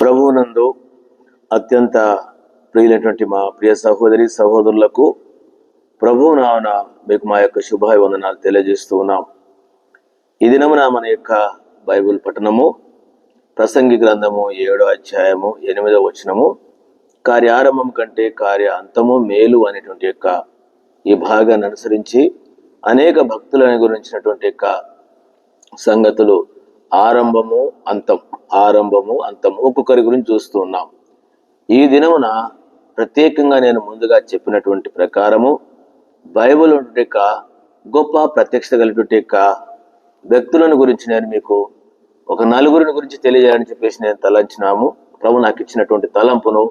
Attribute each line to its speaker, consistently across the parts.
Speaker 1: ప్రభువునందు అత్యంత ప్రియులైనటువంటి మా ప్రియ సహోదరి సహోదరులకు ప్రభువు నామమున మీకు మా యొక్క శుభాభివందనాలు తెలియజేస్తూ ఉన్నాం. ఈ దినమున మన యొక్క బైబిల్ పఠనము ప్రసంగి గ్రంథము 7వ అధ్యాయము 8వ వచనము, కార్యారంభం కంటే కార్య అంతము మేలు అనేటువంటి యొక్క ఈ భాగాన్ని అనుసరించి అనేక భక్తులను గురించినటువంటి యొక్క సంగతులు ఆరంభము అంతము ఒక్కొక్కరి గురించి చూస్తూ ఉన్నాం. ఈ దినమున ప్రత్యేకంగా నేను ముందుగా చెప్పినటువంటి ప్రకారము బైబిల్ యొక్క గొప్ప ప్రత్యక్షత కలిగినటువంటి యొక్క వ్యక్తులను గురించి నేను మీకు ఒక నలుగురిని గురించి తెలియజేయాలని చెప్పేసి నేను తలంచినాము. ప్రభు నాకు ఇచ్చినటువంటి తలంపును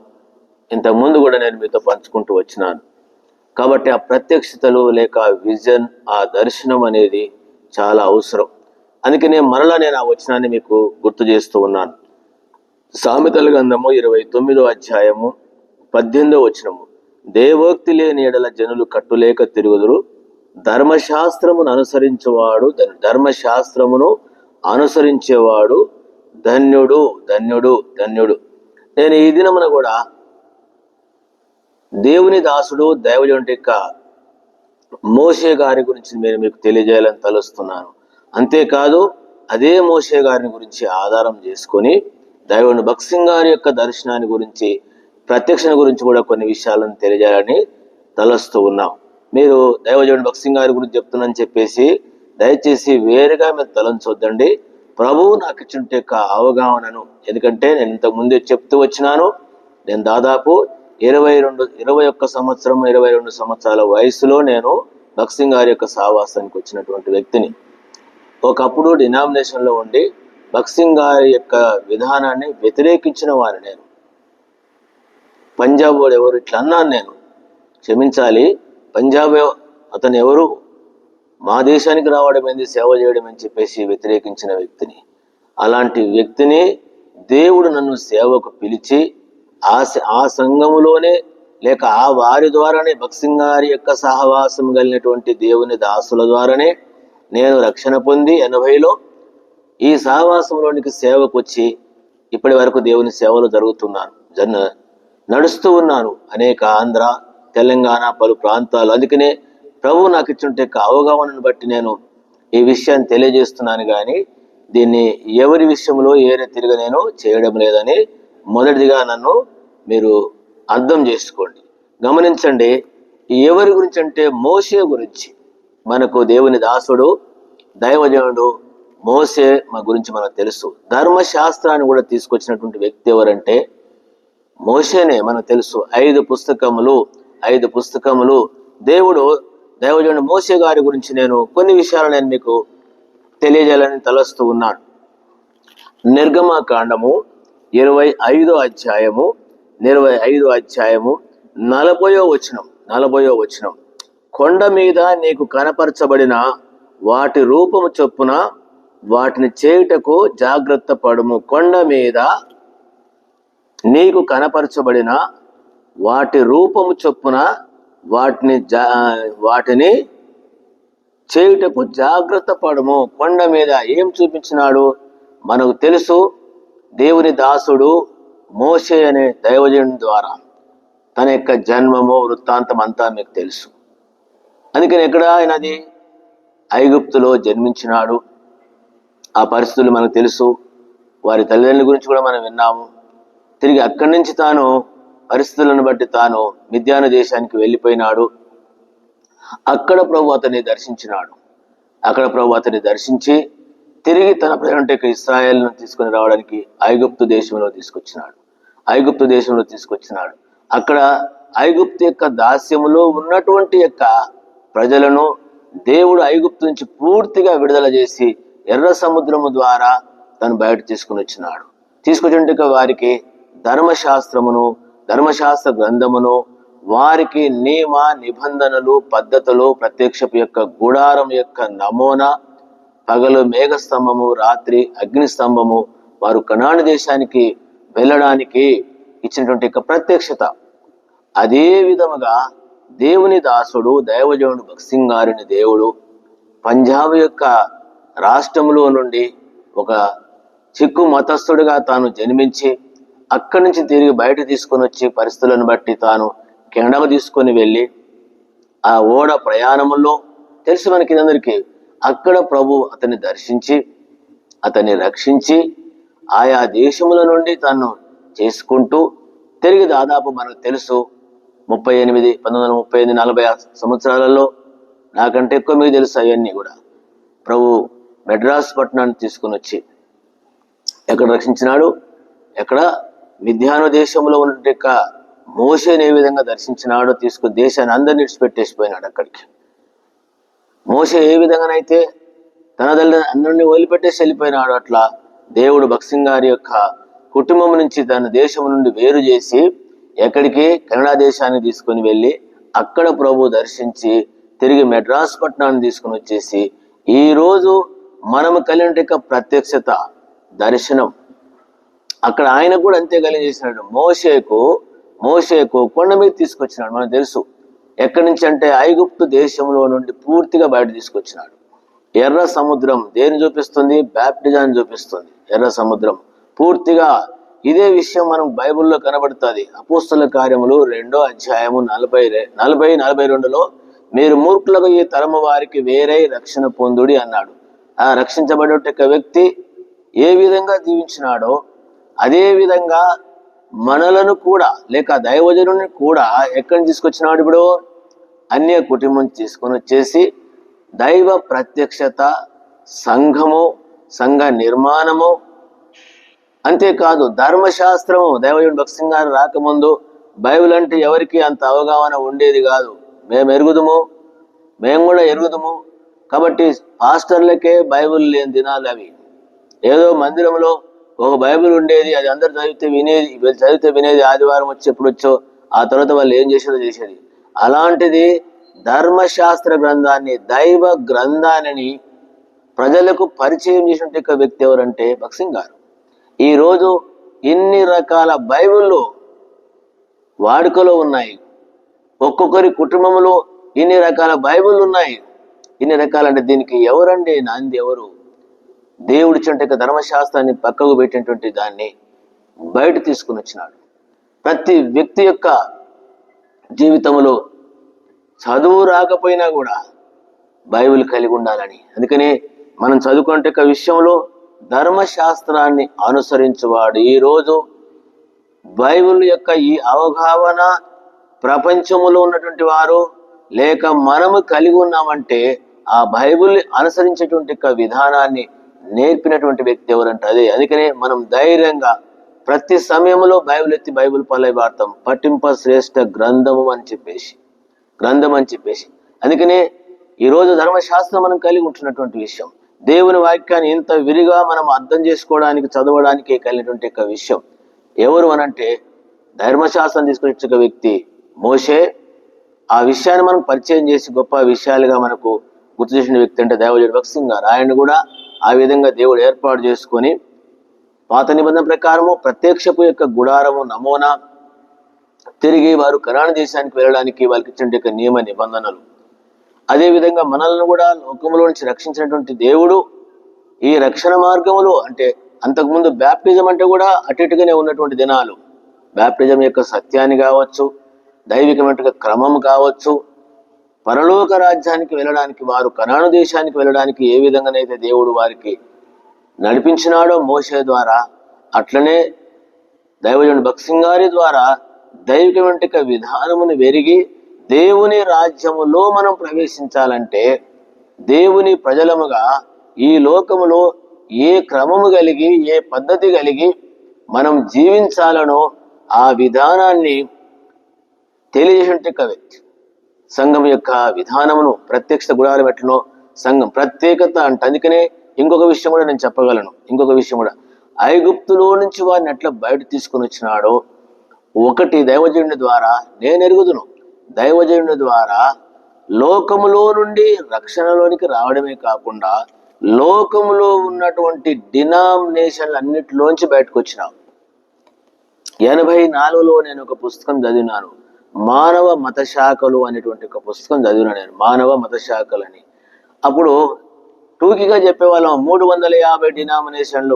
Speaker 1: ఇంతకుముందు కూడా నేను మీతో పంచుకుంటూ వచ్చినాను. కాబట్టి ఆ ప్రత్యక్షతలు లేక విజన్, ఆ దర్శనం అనేది చాలా అవసరం. అందుకే నేను ఆ వచనాన్ని మీకు గుర్తు చేస్తూ ఉన్నాను. సామెతల గ్రంథము 29వ అధ్యాయము 18వ వచనము, దేవోక్తి లేని ఎడల జనులు కట్టులేక తిరుగుదురు, ధర్మశాస్త్రమును అనుసరించేవాడు ధన్యుడు ధన్యుడు ధన్యుడు. నేను ఈ దినమున కూడా దేవుని దాసుడు దైవజనుడి యొక్క మోషే గారి గురించి నేను మీకు తెలియజేయాలని తలుస్తున్నాను. అంతేకాదు అదే మోషే గారిని గురించి ఆధారం చేసుకొని దైవజనుడు భక్త్ సింగ్ గారి యొక్క దర్శనాన్ని గురించి, ప్రత్యక్షణ గురించి కూడా కొన్ని విషయాలను తెలియజేయాలని తలస్తూ ఉన్నాం. మీరు దైవజనుడు భక్త్ సింగ్ గారి గురించి చెప్తున్నానని చెప్పేసి దయచేసి వేరుగా మీరు తలంచొద్దండి. ప్రభువు నాకు ఇచ్చిన యొక్క అవగాహనను, ఎందుకంటే నేను ఇంతకు ముందే చెప్తూ వచ్చినాను, నేను దాదాపు 21 సంవత్సరాల వయసులో నేను భక్త్ సింగ్ గారి యొక్క సహవాసానికి వచ్చినటువంటి వ్యక్తిని. ఒకప్పుడు డినామినేషన్లో ఉండి భక్త్ సింగ్ గారి యొక్క విధానాన్ని వ్యతిరేకించిన వారు నేను. పంజాబ్ వాడు ఎవరు ఇట్లా అన్నాను నేను, క్షమించాలి, పంజాబ్ అతను ఎవరు, మా దేశానికి రావడం ఏంది, సేవ చేయడం అని చెప్పేసి వ్యతిరేకించిన వ్యక్తిని. అలాంటి వ్యక్తిని దేవుడు నన్ను సేవకు పిలిచి ఆ సంఘములోనే లేక ఆ వారి ద్వారానే భక్త్ సింగ్ గారి యొక్క సహవాసం కలిగినటువంటి దేవుని దాసుల ద్వారానే నేను రక్షణ పొంది 80లో ఈ సహవాసంలోనికి సేవకు వచ్చి ఇప్పటి వరకు దేవుని సేవలు నడుస్తూ ఉన్నాను. అనేక ఆంధ్ర, తెలంగాణ, పలు ప్రాంతాలు. అందుకనే ప్రభు నాకు ఇచ్చిన అవగాహనను బట్టి నేను ఈ విషయాన్ని తెలియజేస్తున్నాను. కానీ దీన్ని ఎవరి విషయంలో ఏ రీతిగా నేను చేయడం లేదని మొదటిదిగా నన్ను మీరు అర్థం చేసుకోండి, గమనించండి. ఎవరి గురించి అంటే మోషే గురించి. మనకు దేవుని దాసుడు దైవజనుడు మోషే మా గురించి మనకు తెలుసు. ధర్మశాస్త్రాన్ని కూడా తీసుకొచ్చినటువంటి వ్యక్తి ఎవరంటే మోషేనే, మనకు తెలుసు. 5 పుస్తకములు దేవుడు దైవజనుడు మోషే గారి గురించి నేను కొన్ని విషయాలు నేను మీకు తెలియజేయాలని తలస్తూ ఉన్నాను. నిర్గమకాండము 25వ అధ్యాయము 40వ వచనం, కొండ మీద నీకు కనపరచబడిన వాటి రూపము చొప్పున వాటిని చేయుటకు జాగ్రత్త పడుము. కొండ మీద నీకు కనపరచబడిన వాటి రూపము చొప్పున వాటిని చేయుటకు జాగ్రత్త పడుము. కొండ మీద ఏం చూపించినాడు మనకు తెలుసు. దేవుని దాసుడు మోషే అనే దైవజనుడి ద్వారా తన యొక్క జన్మము వృత్తాంతం అంతా మీకు తెలుసు. అందుకని ఎక్కడ ఆయనది ఐగుప్తులో జన్మించినాడు. ఆ పరిస్థితులు మనకు తెలుసు. వారి తల్లిదండ్రుల గురించి కూడా మనం విన్నాము. తిరిగి అక్కడి నుంచి తాను పరిస్థితులను బట్టి తాను మిద్యాను దేశానికి వెళ్ళిపోయినాడు. అక్కడ ప్రభు అతన్ని దర్శించినాడు. అక్కడ ప్రభు అతన్ని దర్శించి తిరిగి తన ప్రజలంటే ఇశ్రాయేలును తీసుకుని రావడానికి ఐగుప్తు దేశంలో తీసుకొచ్చినాడు. అక్కడ ఐగుప్తు యొక్క దాస్యములో ఉన్నటువంటి యొక్క ప్రజలను దేవుడు ఐగుప్తు నుంచి పూర్తిగా విడుదల చేసి ఎర్ర సముద్రము ద్వారా తను బయట తీసుకొచ్చిన వారికి ధర్మశాస్త్ర గ్రంథమును, వారికి నియమ నిబంధనలు, పద్ధతులు, ప్రత్యక్షపు యొక్క గుడారం యొక్క నమూనా, పగలు మేఘస్తంభము, రాత్రి అగ్నిస్తంభము, వారు కనాను దేశానికి వెళ్ళడానికి ఇచ్చినటువంటి యొక్క ప్రత్యక్షత. అదే విధముగా దేవుని దాసుడు దైవజనుడు భక్త్ సింగ్ గారిని దేవుడు పంజాబ్ యొక్క రాష్ట్రంలో నుండి ఒక సిక్కు మతస్థుడిగా తాను జన్మించి అక్కడి నుంచి తిరిగి బయట తీసుకొని వచ్చి పరిస్థితులను బట్టి తాను కెనడాకు తీసుకొని వెళ్ళి ఆ ఓడ ప్రయాణంలో తెలుసు మనకి అందరికీ అక్కడ ప్రభు అతన్ని దర్శించి అతన్ని రక్షించి ఆయా దేశముల నుండి తను చేసుకుంటూ తిరిగి దాదాపు మనకు తెలుసు 1938, 1935, 40 సంవత్సరాలలో నాకంటే ఎక్కువ మీకు తెలుసు అవన్నీ కూడా ప్రభు మెడ్రాస్ పట్టణాన్ని తీసుకుని వచ్చి ఎక్కడ రక్షించినాడు, ఎక్కడ మిద్యాను దేశంలో ఉన్న మోషేని ఏ విధంగా దర్శించినాడో తీసుకుని దేశాన్ని అందరిని విడిచిపెట్టేసిపోయినాడు. అక్కడికి మోషే ఏ విధంగానైతే తన తల్లి అందరినీ వదిలిపెట్టేసి వెళ్ళిపోయినాడు, అట్లా దేవుడు భగత్ సింగ్ గారి యొక్క కుటుంబం నుంచి తన దేశం నుండి వేరు చేసి ఎక్కడికి కెనడా దేశాన్ని తీసుకుని వెళ్ళి అక్కడ ప్రభు దర్శించి తిరిగి మెడ్రాస్ పట్టణాన్ని తీసుకుని వచ్చేసి ఈ రోజు మనము కలిగిన ప్రత్యక్షత దర్శనం అక్కడ ఆయన కూడా అంతే కలిగేసినాడు. మోషేకు కొండ మీద తీసుకొచ్చినాడు. మనకు తెలుసు ఎక్కడి నుంచి అంటే ఐగుప్తు దేశంలో నుండి పూర్తిగా బయట తీసుకొచ్చినాడు. ఎర్ర సముద్రం దేని చూపిస్తుంది? బ్యాప్టిజాన్ని చూపిస్తుంది. ఎర్ర సముద్రం పూర్తిగా ఇదే విషయం మనం బైబిల్లో కనబడుతుంది. అపోస్తల కార్యములు 2వ అధ్యాయము 40-42లో మీరు మూర్ఖులకు ఈ తరము వారికి వేరే రక్షణ పొందుడి అన్నాడు. ఆ రక్షించబడే వ్యక్తి ఏ విధంగా జీవించినాడో అదే విధంగా మనలను కూడా లేక దైవజనుని కూడా ఎక్కడి తీసుకొచ్చినాడు? ఇప్పుడు అన్య కుటుంబం తీసుకొని వచ్చేసి దైవ ప్రత్యక్షత, సంఘము, సంఘ నిర్మాణము, అంతేకాదు ధర్మశాస్త్రము. దైవజనుడు భగత్ సింగ్ గారు రాకముందు బైబిల్ అంటే ఎవరికి అంత అవగాహన ఉండేది కాదు. మేము కూడా ఎరుగుదుము. కాబట్టి పాస్టర్లకే బైబిల్ లేని దినాలు అవి. ఏదో మందిరంలో ఒక బైబిల్ ఉండేది, అది అందరు చదివితే వినేది ఆదివారం వచ్చి ఎప్పుడు వచ్చో ఆ తర్వాత వాళ్ళు ఏం చేసేది. అలాంటిది ధర్మశాస్త్ర గ్రంథాన్ని, దైవ గ్రంథాన్ని ప్రజలకు పరిచయం చేసిన వ్యక్తి ఎవరంటే భగత్ సింగ్ గారు. ఈరోజు ఇన్ని రకాల బైబిళ్ళు వాడుకలో ఉన్నాయి. ఒక్కొక్కరి కుటుంబంలో ఇన్ని రకాల బైబిళ్ళు ఉన్నాయి. ఇన్ని రకాలంటే దీనికి ఎవరండి నాంది? ఎవరు? దేవుడి చెంటే ధర్మశాస్త్రాన్ని పక్కకు పెట్టినటువంటి దాన్ని బయట తీసుకుని వచ్చినాడు. ప్రతి వ్యక్తి యొక్క జీవితంలో చదువు రాకపోయినా కూడా బైబిల్ కలిగి ఉండాలని. అందుకని మనం చదువుకునే విషయంలో ధర్మశాస్త్రాన్ని అనుసరించేవాడు ఈరోజు బైబిల్ యొక్క ఈ అవగాహన ప్రపంచంలో ఉన్నటువంటి వారు లేక మనము కలిగి ఉన్నామంటే ఆ బైబిల్ అనుసరించేటువంటి విధానాన్ని నేర్పినటువంటి వ్యక్తి ఎవరంటే అదే. అందుకనే మనం ధైర్యంగా ప్రతి సమయంలో బైబిల్ ఎత్తి బైబిల్ పల్లె వాడతాం. పఠింప శ్రేష్ఠ గ్రంథం అని చెప్పేసి. అందుకనే ఈరోజు ధర్మశాస్త్రం మనం కలిగి ఉంటున్నటువంటి విషయం, దేవుని వాక్యాన్ని ఇంత విరిగా మనం అర్థం చేసుకోవడానికి, చదవడానికి కలిగినటువంటి విషయం ఎవరు అనంటే ధర్మశాస్త్రం తీసుకొచ్చే వ్యక్తి మోషే. ఆ విషయాన్ని మనం పరిచయం చేసి గొప్ప విషయాలుగా మనకు గుర్తు చేసిన వ్యక్తి అంటే దైవజనుడు భగత్ సింగ్ గారు. ఆయన కూడా ఆ విధంగా దేవుడు ఏర్పాటు చేసుకొని పాత నిబంధన ప్రకారము ప్రత్యక్షపు యొక్క గుడారము నమూనా తిరిగి వారు కనాను దేశానికి వెళ్ళడానికి వాళ్ళకి ఇచ్చిన నియమ నిబంధనలు, అదేవిధంగా మనల్ని కూడా లోకంలో నుంచి రక్షించినటువంటి దేవుడు ఈ రక్షణ మార్గములో అంటే అంతకుముందు బ్యాప్టిజం అంటే కూడా అటుగానే ఉన్నటువంటి దినాలు. బ్యాప్టిజం యొక్క సత్యాన్ని కావచ్చు, దైవికమైన క్రమం కావచ్చు, పరలోక రాజ్యానికి వెళ్ళడానికి, వారు కనాను దేశానికి వెళ్ళడానికి ఏ విధంగానైతే దేవుడు వారికి నడిపించినాడో మోషే ద్వారా, అట్లనే దైవజనుడు భగత్ సింగ్ గారి ద్వారా దైవికమైన విధానమును వెరిగి దేవుని రాజ్యములో మనం ప్రవేశించాలంటే దేవుని ప్రజలముగా ఈ లోకములో ఏ క్రమము కలిగి, ఏ పద్ధతి కలిగి మనం జీవించాలనో ఆ విధానాన్ని తెలియజేసిన వ్యక్తి. సంఘం యొక్క విధానమును ప్రత్యక్ష గుడారం ఎట్లనో సంఘం ప్రత్యేకత అంటే. అందుకనే ఇంకొక విషయం కూడా నేను చెప్పగలను. ఐగుప్తులో నుంచి వారిని ఎట్లా బయట తీసుకుని వచ్చినాడో ఒకటి దైవజనుడి ద్వారా నేను ఎరుగుదును. దైవజనుడి ద్వారా లోకములో నుండి రక్షణలోనికి రావడమే కాకుండా లోకములో ఉన్నటువంటి డినామినేషన్లు అన్నిటిలోంచి బయటకు వచ్చినాం. 84లో నేను ఒక పుస్తకం చదివినాను, మానవ మత శాఖలు అనేటువంటి ఒక పుస్తకం చదివినాను నేను, మానవ మత శాఖలని. అప్పుడు టూకీగా చెప్పేవాళ్ళం 350 డినామినేషన్లు.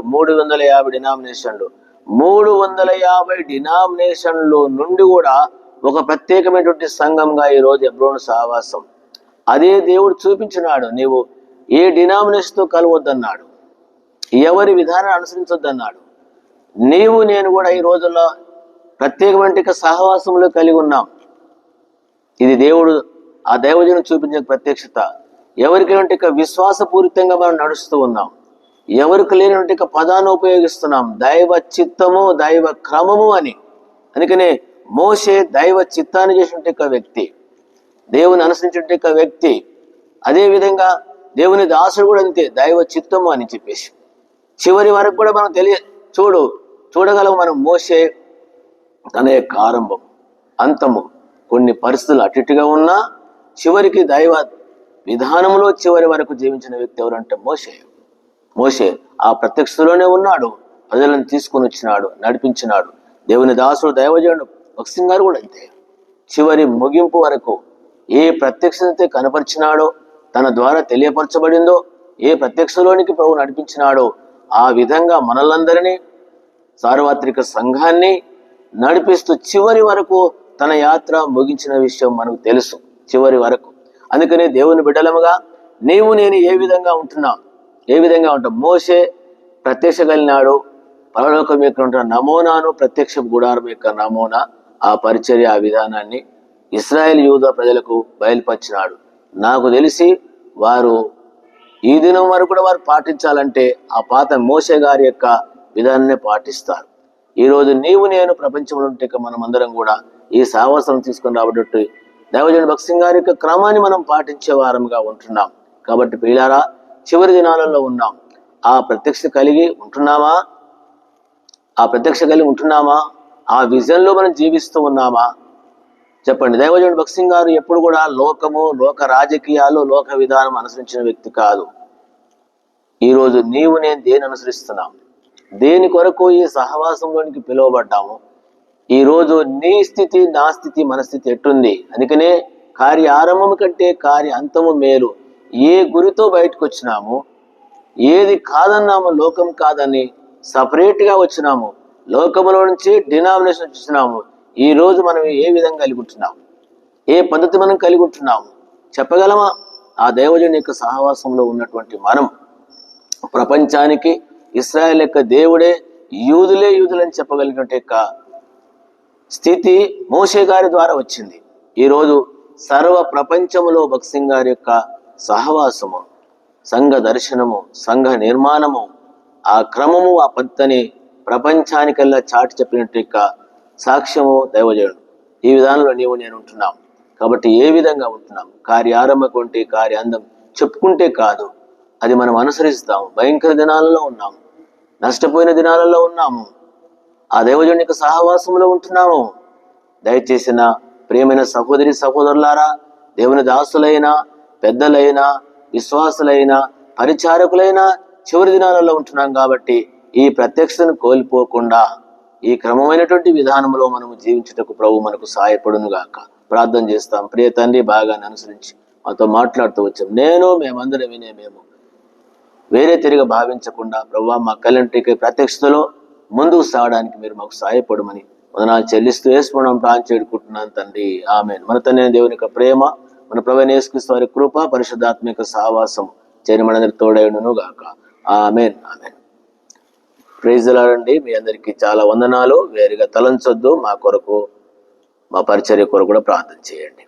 Speaker 1: 350 డినామినేషన్లో నుండి కూడా ఒక ప్రత్యేకమైనటువంటి సంఘంగా ఈరోజు హెబ్రోను సహవాసం. అదే దేవుడు చూపించినాడు. నీవు ఏ డినామినేషన్తో కలవద్దన్నాడు, ఎవరి విధానాన్ని అనుసరించొద్దన్నాడు. నీవు నేను కూడా ఈ రోజుల్లో ప్రత్యేకమైన సహవాసంలో కలిగి ఉన్నాం. ఇది దేవుడు ఆ దైవజనం చూపించిన ప్రత్యక్షత. ఎవరికి లేనటువంటి విశ్వాసపూరితంగా మనం నడుస్తూ ఉన్నాం. ఎవరికి లేనటువంటి పదాన్ని ఉపయోగిస్తున్నాం, దైవ చిత్తము దైవ క్రమము అని. అందుకనే మోషే దైవ చిత్తాన్ని చేసినటువంటి వ్యక్తి, దేవుని అనుసరించిన వ్యక్తి. అదేవిధంగా దేవుని దాసుడు కూడా అంతే, దైవ చిత్తము అని చెప్పేసి. చివరి వరకు కూడా మనం చూడగలం మనం. మోషే తన యొక్క ఆరంభం అంతము కొన్ని పరిస్థితులు అటుగా ఉన్నా చివరికి దైవ విధానంలో చివరి వరకు జీవించిన వ్యక్తి ఎవరంటే మోషే ఆ ప్రత్యక్షతలోనే ఉన్నాడు. ప్రజలను తీసుకొని వచ్చినాడు, నడిపించినాడు. దేవుని దాసుడు దైవజనుడు భగత్ సింగ్ గారు కూడా అంతే. చివరి ముగింపు వరకు ఏ ప్రత్యక్షత కనపరిచినాడో, తన ద్వారా తెలియపరచబడిందో, ఏ ప్రత్యక్షలోనికి ప్రభు నడిపించినాడో ఆ విధంగా మనలందరినీ, సార్వత్రిక సంఘాన్ని నడిపిస్తూ చివరి వరకు తన యాత్ర ముగించిన విషయం మనకు తెలుసు. చివరి వరకు. అందుకనే దేవుని బిడ్డలముగా నీవు నేను ఏ విధంగా ఉంటాం. మోషే ప్రత్యక్ష కలిగినాడు, పరలోకం యొక్క ఉంటున్న నమూనాను, ప్రత్యక్ష గుడారం యొక్క నమూనా, ఆ పరిచర్య, ఆ విధానాన్ని ఇశ్రాయేల్ యూదా ప్రజలకు బయలుపరిచినాడు. నాకు తెలిసి వారు ఈ దినం వరకు కూడా వారు పాటించాలంటే ఆ పాత మోషే గారి యొక్క విధానాన్ని పాటిస్తారు. ఈరోజు నీవు నేను ప్రపంచంలో ఉంటే మనం అందరం కూడా ఈ సాహసం తీసుకొని రాబట్టు దైవజనుడు భగత్ సింగ్ గారి యొక్క క్రమాన్ని మనం పాటించే వారంగా ఉంటున్నాం. కాబట్టి ప్రియులారా, చివరి దినాలలో ఉన్నాం. ఆ ప్రత్యక్ష కలిగి ఉంటున్నామా? ఆ విజన్లో మనం జీవిస్తూ ఉన్నామా? చెప్పండి. దైవజనుడు భగత్ సింగ్ గారు ఎప్పుడు కూడా లోకము, లోక రాజకీయాలు, లోక విధానం అనుసరించిన వ్యక్తి కాదు. ఈరోజు నీవు నేను దేని అనుసరిస్తున్నాం? దేని కొరకు ఈ సహవాసంలోనికి పిలువబడ్డాము? ఈరోజు నీ స్థితి, నా స్థితి, మన స్థితి ఎట్టుంది? అందుకనే కార్య ఆరంభం కంటే కార్య అంతము మేలు. ఏ గురితో బయటకు వచ్చినాము, ఏది కాదన్నాము, లోకం కాదని సపరేట్గా వచ్చినాము, లోకంలో నుంచి డినామినేషన్ వచ్చినాము. ఈ రోజు మనం ఏ విధంగా కలిగి ఉంటున్నాము, ఏ పద్ధతి మనం కలిగి ఉంటున్నాము చెప్పగలమా? ఆ దైవజనుని యొక్క సహవాసంలో ఉన్నటువంటి మనం ప్రపంచానికి ఇశ్రాయేల్ యొక్క దేవుడే యూదులని చెప్పగలిగినట్టు యొక్క స్థితి మోషే గారి ద్వారా వచ్చింది. ఈరోజు సర్వ ప్రపంచంలో భగత్ సింగ్ గారి యొక్క సహవాసము, సంఘ దర్శనము, సంఘ నిర్మాణము, ఆ క్రమము, ఆ పద్ధతిని ప్రపంచానికల్లా చాటి చెప్పినట్టు యొక్క సాక్ష్యము దైవజనుడు. ఈ విధానంలో నీవు నేను ఉంటున్నాం. కాబట్టి ఏ విధంగా ఉంటున్నాం? కార్యారంభం ఉంటే కార్యాందం చెప్పుకుంటే కాదు, అది మనం అనుసరిస్తాము. భయంకర దినాలలో ఉన్నాము, నష్టపోయిన దినాలలో ఉన్నాము, ఆ దైవజనుని యొక్క సహవాసంలో ఉంటున్నాము. దయచేసి నా ప్రియమైన సహోదరి సహోదరులారా, దేవుని దాసులైనా, పెద్దలైనా, విశ్వాసులైనా, పరిచారకులైనా చివరి దినాలలో ఉంటున్నాం. కాబట్టి ఈ ప్రత్యక్షతను కోల్పోకుండా ఈ క్రమమైనటువంటి విధానంలో మనము జీవించుటకు ప్రభు మనకు సహాయపడును గాక. ప్రార్థన చేస్తాం. ప్రియ తండ్రి, బాగా అనుసరించి మాతో మాట్లాడుతూ వచ్చాం. మేమందరం మేము వేరే తిరిగి భావించకుండా ప్రభు మా కళ్యాణకి ప్రత్యక్షతలో ముందుకు సాగడానికి మీరు మాకు సహాయపడమని వందనాలు చెల్లిస్తూ యేసునామమున ప్రార్థన చేడుకుంటున్నాను తండ్రి. ఆమేన్. మన తండ్రి దేవుని యొక్క ప్రేమ, మన ప్రభువైన యేసుక్రీస్తు వారి కృప, పరిశుద్ధాత్మిక సహవాసం చేరి మనందరికి తోడైనను గాక. ఆమేన్. ప్రైజ్ ది లార్డ్ అండి. మీ అందరికీ చాలా వందనాలు. వేరుగా తలంచొద్దు. మా కొరకు, మా పరిచర్య కొరకు కూడా ప్రార్థన చేయండి.